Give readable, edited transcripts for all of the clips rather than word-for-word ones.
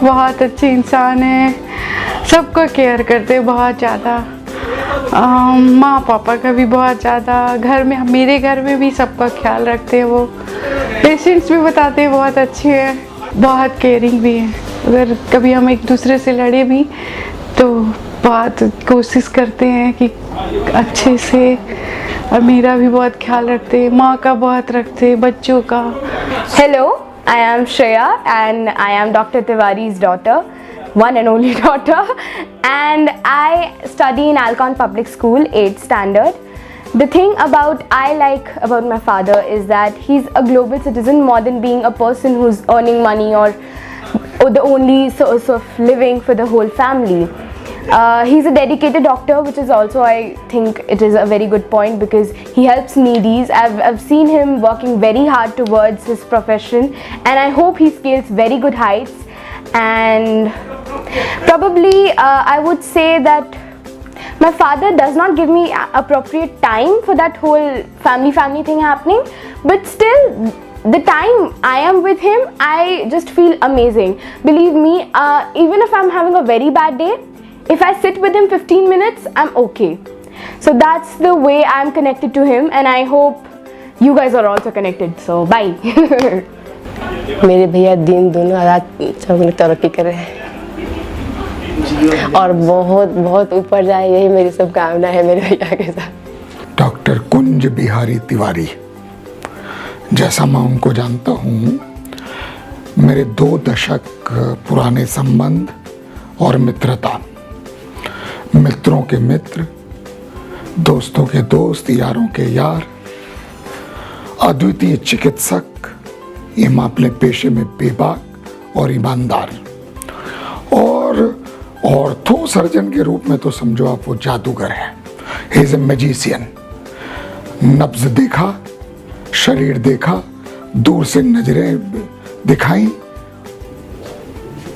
बहुत अच्छे इंसान है, सबको केयर करते हैं बहुत ज़्यादा। माँ पापा का भी बहुत ज़्यादा, घर में मेरे घर में भी सबका ख्याल रखते हैं। वो पेशेंट्स भी बताते हैं बहुत अच्छे हैं, बहुत केयरिंग भी है। अगर कभी हम एक दूसरे से लड़े भी तो बहुत कोशिश करते हैं कि अच्छे से, और मेरा भी बहुत ख्याल रखते हैं, माँ का बहुत रखते हैं, बच्चों का। Hello, I am Shreya and I am Dr. Tiwari's daughter, one and only daughter, and I study in Alcon Public School, 8th standard. The thing I like about my father is that he's a global citizen more than being a person who's earning money or the only source of living for the whole family. He's a dedicated doctor, which is also, I think it is a very good point, because he helps needies. I've seen him working very hard towards his profession, and I hope he scales very good heights. And probably I would say that my father does not give me appropriate time for that whole family thing happening, but still the time I am with him, I just feel amazing. Believe me, even if I'm having a very bad day, if I sit with him 15 minutes, I'm okay. So that's the way I'm connected to him, and I hope you guys are also connected. So bye. मेरे भैया दिन दोनों रात चौगुनी तरक्की कर रहे हैं और बहुत बहुत ऊपर जाए, यही मेरी सब कामना है मेरे भैया के साथ। डॉक्टर कुंज बिहारी तिवारी, जैसा मैं उनको जानता हूँ, मेरे 2 दशक पुराने संबंध और मित्रता, मित्रों के मित्र, दोस्तों के दोस्त, यारों के यार, अद्वितीय चिकित्सक, एवं अपने पेशे में बेबाक और ईमानदार, और ऑर्थो सर्जन के रूप में तो समझो आप वो जादूगर है। He is a magician. नब्ज देखा, शरीर देखा, दूर से नजरें दिखाई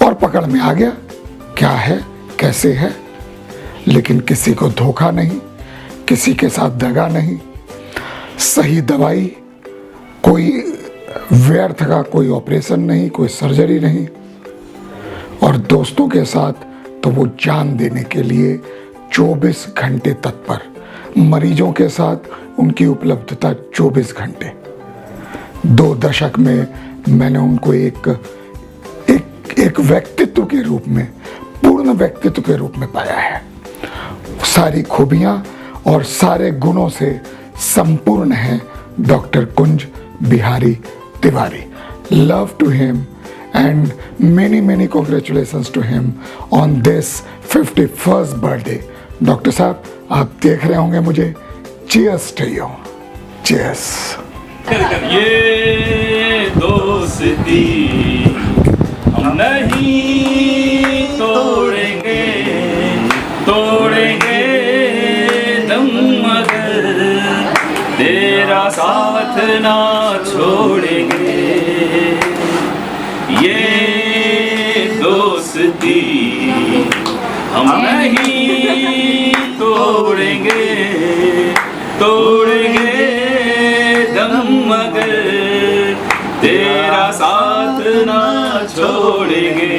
और पकड़ में आ गया क्या है, कैसे है, लेकिन किसी को धोखा नहीं, किसी के साथ दगा नहीं, सही दवाई, कोई व्यर्थ का कोई ऑपरेशन नहीं, कोई सर्जरी नहीं, और दोस्तों के साथ तो वो जान देने के लिए 24 घंटे तत्पर, मरीजों के साथ उनकी उपलब्धता 24 घंटे। 2 दशक में मैंने उनको एक व्यक्तित्व के रूप में, पूर्ण व्यक्तित्व के रूप में पाया है। सारी खूबियां और सारे गुणों से संपूर्ण है doctor Kunj Bihari Tiwari. Love to him and many congratulations to him on this 51st birthday. Doctor साहब, आप देख रहे होंगे मुझे। Cheers to you. Cheers. ये दोस्ती हम नहीं तोड़ेंगे, तोड़ेंगे दम मगर तेरा साथ ना छोड़ेंगे। ये दोस्ती हम नहीं तोड़ेंगे, तोड़ेंगे दम मगर तेरा साथ ना छोड़ेंगे।